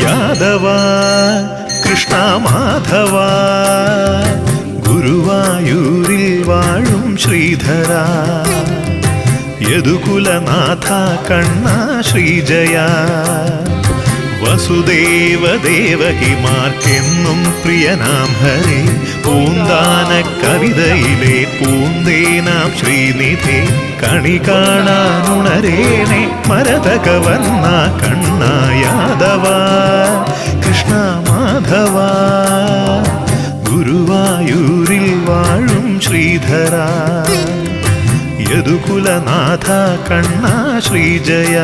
യാദവ കൃഷ്ണ മാധവ ഗുരുവായൂരിൽ വാഴും ശ്രീധര യദുകുലനാഥ കണ്ണ ശ്രീജയ വസുദേവ ദേവകിമാർക്കെന്നും പ്രിയനാം ഹരേ പൂന്താന കവിതയിലെ പൂന്തേനാം ശ്രീനിധേ കണി കാണാനുണരേണേ മരതകവർണ്ണ കണ്ണ യാദവ കൃഷ്ണ മാധവ ഗുരുവായൂരിൽ വാഴും ശ്രീധര യദുകുലനാഥ കണ്ണ ശ്രീജയ